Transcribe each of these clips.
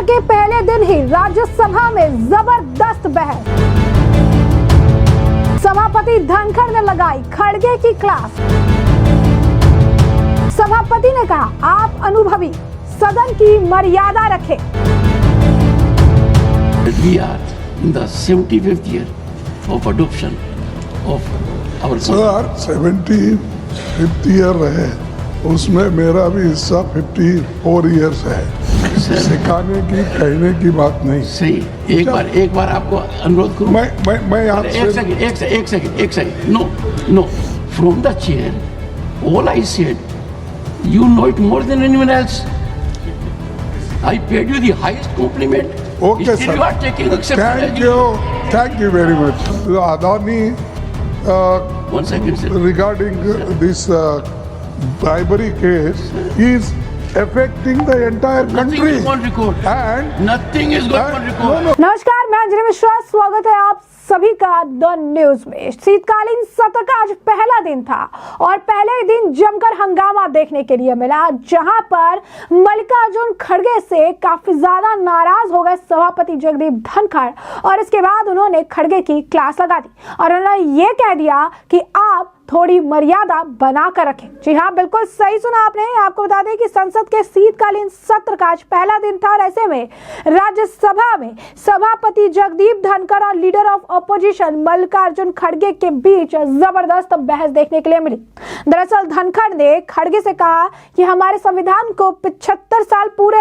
सत्र के पहले दिन ही राज्यसभा में जबरदस्त बहस। सभापति धनखड़ ने लगाई खड़गे की क्लास। सभापति ने कहा, आप अनुभवी, सदन की मर्यादा रखें। We are in the 75th year of adoption of our sir 75th year है, उसमें मेरा भी हिस्सा 54 इयर्स है। सिखाने की कहने की बात नहीं। सही। एक बार आपको अनुरोध करूं। मैं यहाँ एक second. Know from the chair all I said you know it more than anyone else. I paid you the highest compliment. Okay, Still sir. you are taking exception. Thank you very much. Adani, One second, sir. regarding this bribery case is affecting the entire Nothing country. is on record. And Nothing is going on record. no. नमस्कार, मैं अंजलि मिश्रा, स्वागत है आप सभी का the news में। शीतकालीन सत्र का आज पहला दिन था और पहले ही दिन जमकर हंगामा देखने के लिए मिला, जहां पर मल्लिकार्जुन खड़गे से काफी ज्यादा नाराज हो गए सभापति जगदीप धनखड़ और इसके बाद उन्होंने खड़गे की क्लास लगा दी और उन्होंने ये कह दिया कि आप थोड़ी मर्यादा बनाकर रखें। जी हाँ, बिल्कुल सही सुना आपने। आपको बता दें कि संसद के शीतकालीन सत्र का आज पहला दिन था और ऐसे में राज्यसभा में सभापति जगदीप धनखड़ और लीडर ऑफ अपोजिशन मल्लिकार्जुन खड़गे के बीच जबरदस्त बहस देखने के लिए मिली। दरअसल धनखड़ ने खड़गे से कहा कि हमारे संविधान को 75 साल पूरे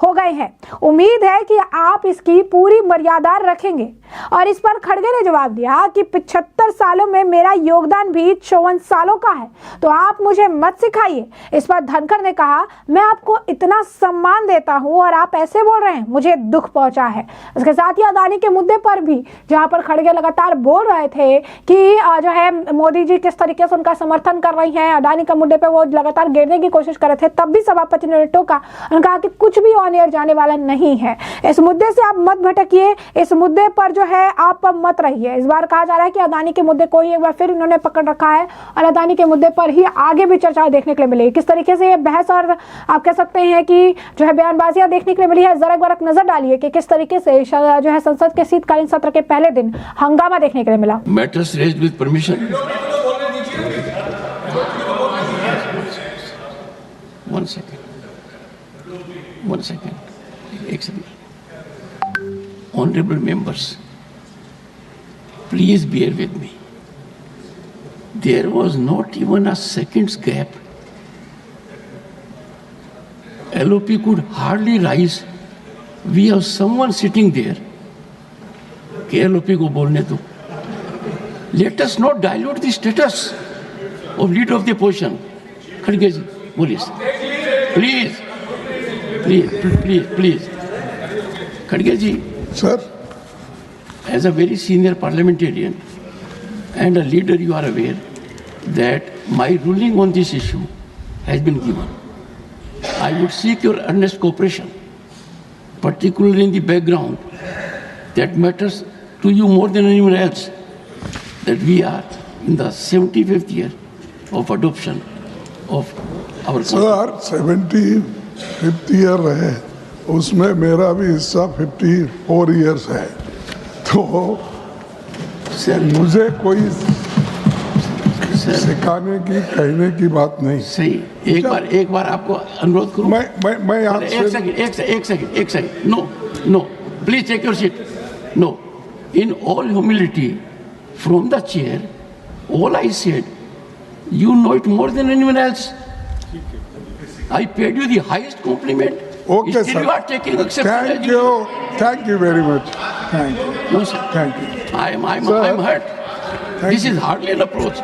हो गए हैं, उम्मीद है कि आप इसकी पूरी मर्यादा रखेंगे। और इस पर खड़गे ने जवाब दिया कि 75 सालों में मेरा योगदान भी 54 सालों का है, तो आप मुझे मत सिखाइए। इस पर धनखड़ ने कहा, मैं आपको इतना सम्मान देता हूं और आप ऐसे बोल रहे हैं, मुझे दुख पहुंचा है। इसके साथ ही अदानी के मुद्दे पर भी, जहां पर खड़गे लगातार बोल रहे थे कि जो है मोदी जी किस तरीके से उनका समर्थन कर रही हैं, अदानी का मुद्दे पे वो लगातार घेरने की कोशिश कर रहे थे, तब भी सभापति ने टोका। उन्होंने कहा कि कुछ भी ऑन एयर जाने वाला नहीं है, इस मुद्दे से आप मत भटकिए, इस मुद्दे पर जो है आप मत रहिए। इस बार कहा जा रहा है कि अदानी के मुद्दे को ही एक बार फिर इन्होंने पकड़ रखा है और अदानी के मुद्दे पर ही आगे भी चर्चा देखने के लिए मिली। किस तरीके से ये बहस और आप कह सकते हैं कि जो है बयानबाजियां देखने के लिए मिली है, जरा एक बार नजर डालिए कि किस तरीके से जो है संसद के शीतकालीन सत्र के पहले दिन हंगामा देखने के लिए मिला। Matters raised with permission. One second. एक second. Honorable members, please bear with me. There was not even a second's gap. LOP could hardly rise. We have someone sitting there. कि LOP को बोलने दो. Let us not dilute the status of leader of the opposition. खड़गे जी, बोलिए। Please. खड़गे जी. sir, As a very senior parliamentarian and a leader, you are aware that my ruling on this issue has been given. I would seek your earnest cooperation, particularly in the background that matters to you more than anyone else, that we are in the 75th year of adoption of our sir 75th year है, उसमें मेरा भी हिस्सा 54 years है। तो sir मुझे कोई सिखाने की कहने की बात नहीं। सही। एक बार आपको अनुरोध करूं। मैं यहाँ एक second. No please take your seat. No, in all humility from the chair all I said you know it more than anyone else. I paid you the highest compliment. Okay, Still sir. you are taking exception. Thank you very much. Thank you. No, sir. Thank you. I'm hurt. This is hardly an approach.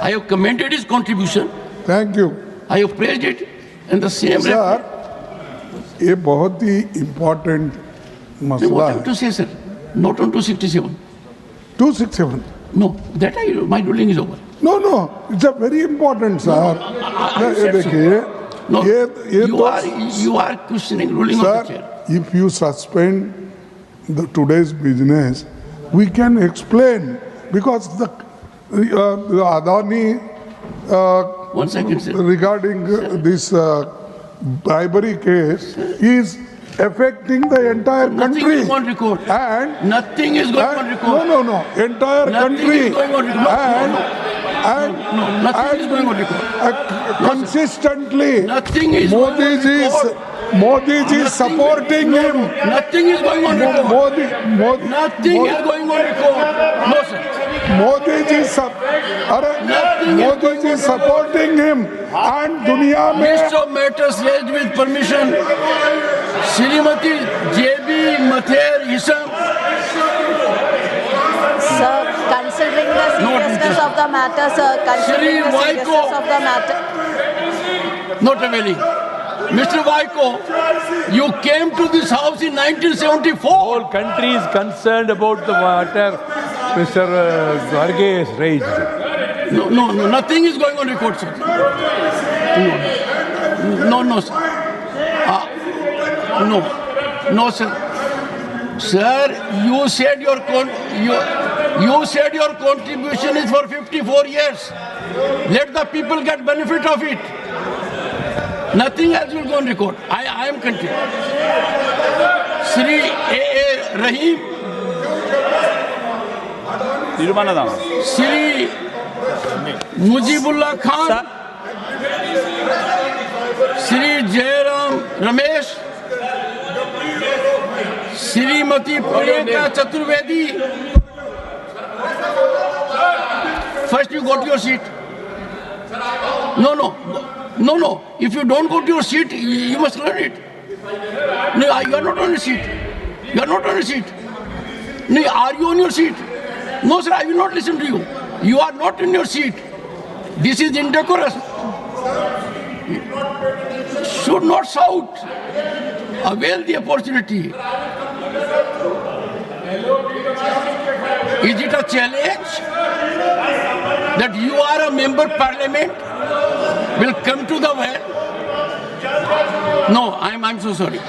I have commended his contribution. Thank you. I have praised it, and the same. Sir, ये बहुत ही important मसला What I have है। to say, sir? Not on 267. 267. No, my ruling is over. No, it's a very important, sir. ये देखिए, No, ये you are questioning ruling of the sir, chair. if you suspend today's business, we can explain because the Adani One second, sir. regarding this bribery case is affecting the entire Nothing country. is on record. And Nothing is going on record. no, entire Nothing country. is going on record. And Nothing is going on record. consistently, Nothing is going on record. Modi ji is supporting him. Nothing is going on record. Nothing is going on record. No, sir. Modi ji Modi ji supporting him. And दुनिया में List of matters raised with permission. Srimati J.B. Mather Hisam. Sir, considering the seriousness of the matter, sir, considering the Shri Vaiko. seriousness of the matter. Not availing. Mr. Vaiko, you came to this house in 1974. Whole country is concerned about the matter Mr. Garge has raised. No, nothing is going on record, sir. No, sir. No, sir. Sir, you said you said your contribution is for 54 years. Let the people get benefit of it. Nothing else will go on record. I am continuing. Shri A. Rahim, Shri Mujibullah Khan, Shri Jairam Ramesh, Shrimati Priyanka Chaturvedi. First you go to your seat. No. If you don't go to your seat, you must learn it. No, you are not on your seat. You are not on your seat. No, are you on your seat? No, sir, I will not listen to you. You are not in your seat. This is indecorous. Should not shout. Avail the opportunity. Is it a challenge that you are a member parliament will come to the well? No, I'm so sorry.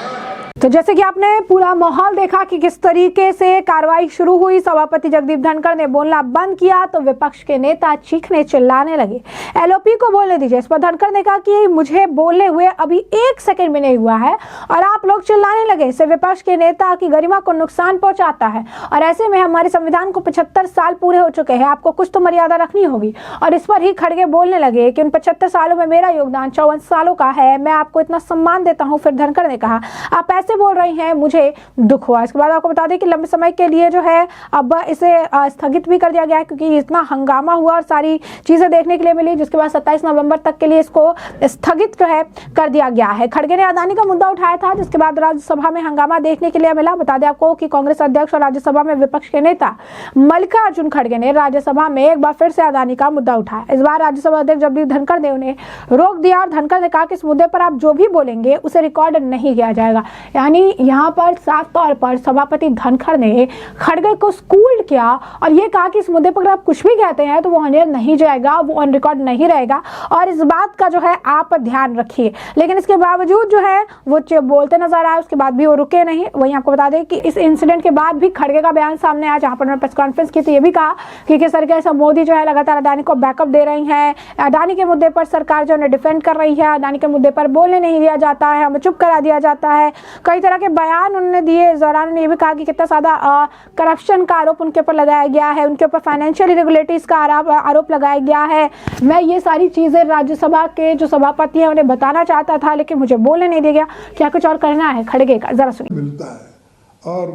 तो जैसे कि आपने पूरा माहौल देखा कि किस तरीके से कार्रवाई शुरू हुई, सभापति जगदीप धनखड़ ने बोलना बंद किया तो विपक्ष के नेता चीखने चिल्लाने लगे। एलओपी को बोलने दीजिए। इस पर धनखड़ ने कहा कि मुझे बोलने हुए अभी 1 सेकंड भी नहीं हुआ है और आप लोग चिल्लाने लगे। इससे विपक्ष के नेता की गरिमा को नुकसान पहुंचाता है और ऐसे में हमारे संविधान को 75 साल पूरे हो चुके हैं, आपको कुछ तो मर्यादा रखनी होगी। और इस पर ही खड़गे बोलने लगे कि उन 75 सालों में मेरा योगदान 54 सालों का है, मैं आपको इतना सम्मान देता हूँ। फिर धनखड़ ने कहा आप ऐसे बोल रही हैं, मुझे दुख हुआ। इसके बाद आपको बता दें कि लंबे समय के लिए जो है अब इसे स्थगित भी कर दिया गया है क्योंकि इतना हंगामा हुआ और सारी चीजें देखने के लिए मिली, जिसके बाद 27 नवंबर तक के लिए इसको स्थगित जो है कर दिया गया है। खड़गे ने अदानी का मुद्दा उठाया था, जिसके बाद राज्यसभा में हंगामा देखने के लिए मिला। बता दें आपको कि कांग्रेस अध्यक्ष और राज्यसभा में विपक्ष के नेता मल्लिकार्जुन खड़गे ने राज्यसभा में एक बार फिर से अदानी का मुद्दा उठाया। इस बार राज्यसभा अध्यक्ष जगदीप धनखड़ ने उन्हें रोक दिया और धनखड़ ने कहा कि इस मुद्दे पर आप जो भी बोलेंगे उसे रिकॉर्ड नहीं किया जाएगा। यानी यहाँ पर साफ तौर पर सभापति धनखड़ ने खड़गे को स्कूल्ड किया और ये कहा कि इस मुद्दे पर आप कुछ भी कहते हैं तो वो ऑन एयर नहीं जाएगा, वो ऑन रिकॉर्ड नहीं रहेगा और इस बात का जो है आप ध्यान रखिए। लेकिन इसके बावजूद जो है वो बोलते नजर आए, उसके बाद भी वो रुके नहीं। वहीं आपको बता दें कि इस इंसिडेंट के बाद भी खड़गे का बयान सामने आया, जहां पर उन्होंने प्रेस कॉन्फ्रेंस की तो ये भी कहा कि किस तरीके से मोदी जो है लगातार अदानी को बैकअप दे रही है, अदानी के मुद्दे पर सरकार जो है डिफेंड कर रही है, अदानी के मुद्दे पर बोलने नहीं दिया जाता है, हमें चुप करा दिया जाता है। कई तरह के बयान उन्होंने दिए। इस दौरान उन्होंने ये भी कहा कि कितना ज्यादा करप्शन का आरोप उनके ऊपर लगाया गया है, उनके ऊपर फाइनेंशियल इरेगुलरिटीज का आरोप लगाया गया है। मैं ये सारी चीजें राज्यसभा के जो सभापति हैं उन्हें बताना चाहता था, लेकिन मुझे बोलने नहीं दिया गया। क्या कुछ और करना है खड़गे का, जरा सुनिए। मिलता है और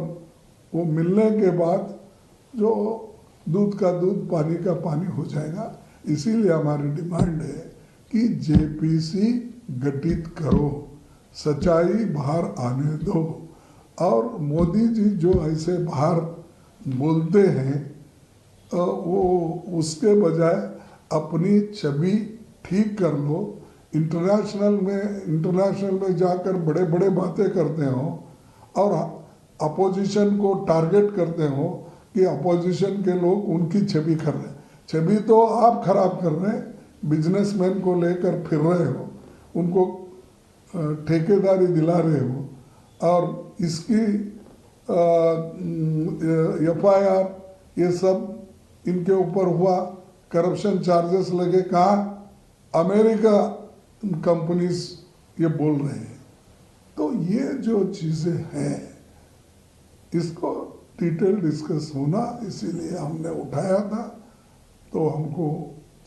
वो मिलने के बाद जो दूध का दूध पानी का पानी हो जाएगा। इसीलिए हमारी डिमांड है कि जेपीसी गठित करो, सच्चाई बाहर आने दो और मोदी जी जो ऐसे बाहर बोलते हैं वो उसके बजाय अपनी छवि ठीक कर लो। इंटरनेशनल में जाकर बड़े बड़े बातें करते हो और अपोजिशन को टारगेट करते हो कि अपोजिशन के लोग उनकी छवि कर रहे हैं। छवि तो आप खराब कर रहे हैं, बिजनेसमैन को लेकर फिर रहे हो, उनको ठेकेदारी दिला रहे हो और इसकी FIR ये सब इनके ऊपर हुआ, करप्शन चार्जेस लगे। कहाँ? अमेरिका कंपनीज ये बोल रहे हैं तो ये जो चीज़ें हैं इसको डिटेल डिस्कस होना, इसीलिए हमने उठाया था, तो हमको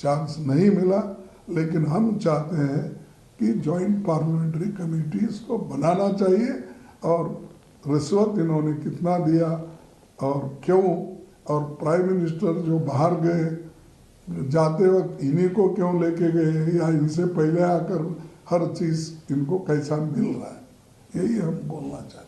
चांस नहीं मिला। लेकिन हम चाहते हैं कि जॉइंट पार्लियामेंट्री कमेटी इसको बनाना चाहिए, और रिश्वत इन्होंने कितना दिया और क्यों, और प्राइम मिनिस्टर जो बाहर गए जाते वक्त इन्हीं को क्यों लेके गए, या इनसे पहले आकर हर चीज़ इनको कैसा मिल रहा है, यही हम बोलना चाहते हैं।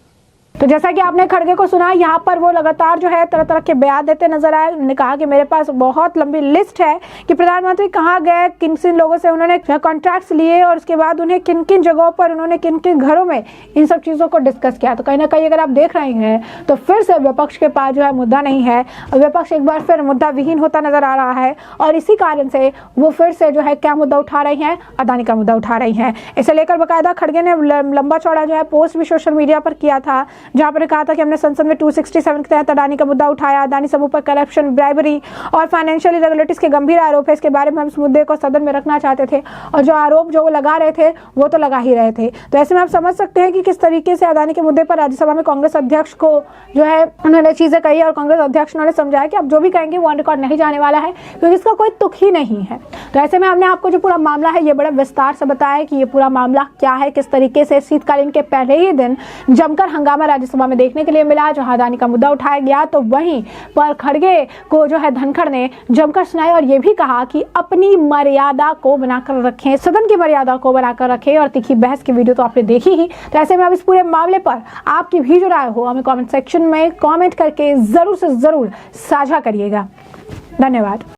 तो जैसा कि आपने खड़गे को सुना, यहाँ पर वो लगातार जो है तरह तरह के बयान देते नजर आए। उन्होंने कहा कि मेरे पास बहुत लंबी लिस्ट है कि प्रधानमंत्री कहाँ गए, किन किन लोगों से उन्होंने कॉन्ट्रैक्ट्स लिए, और उसके बाद उन्हें किन किन जगहों पर उन्होंने किन किन घरों में इन सब चीज़ों को डिस्कस किया। तो कहीं ना कहीं अगर आप देख रहे हैं तो फिर से विपक्ष के पास जो है मुद्दा नहीं है, विपक्ष एक बार फिर मुद्दा विहीन होता नजर आ रहा है, और इसी कारण से वो फिर से जो है क्या मुद्दा उठा रही हैं, अदानी का मुद्दा उठा रही हैं। इसे लेकर बाकायदा खड़गे ने लंबा चौड़ा जो है पोस्ट भी सोशल मीडिया पर किया था, जहां पर कहा था कि हमने संसद में 267 के तहत अडानी का मुद्दा उठाया। अडानी समूह पर करप्शन, ब्राइबरी और फाइनेंशियल इरेगुलरिटीज के गंभीर आरोप है, इसके बारे में हम इस मुद्दे को सदन में रखना चाहते थे, और जो आरोप जो वो लगा रहे थे वो तो लगा ही रहे थे। तो ऐसे में आप समझ सकते हैं कि किस तरीके से अडानी के मुद्दे पर राज्यसभा में कांग्रेस अध्यक्ष को जो है उन्होंने चीजें कही, और कांग्रेस अध्यक्ष ने समझाया कि अब जो भी कहेंगे वो ऑन रिकॉर्ड नहीं जाने वाला है, क्योंकि इसका कोई तुक ही नहीं है। तो ऐसे में हमने आपको जो पूरा मामला है ये बड़ा विस्तार से बताया कि ये पूरा मामला क्या है, किस तरीके से शीतकालीन के पहले ही दिन जमकर हंगामा राज्यसभा में देखने के लिए मिला, जहां अडानी का मुद्दा उठाया गया। तो वहीं पर खड़गे को जो है धनखड़ ने जमकर सुनाया, और ये भी कहा कि अपनी मर्यादा को बनाकर रखें, सदन की मर्यादा को बनाकर रखें, और तीखी बहस की वीडियो तो आपने देखी ही। तो ऐसे में अब इस पूरे मामले पर आपकी भी जो राय हो हमें कमेंट सेक्शन में कमेंट करके जरूर से जरूर साझा करिएगा। धन्यवाद।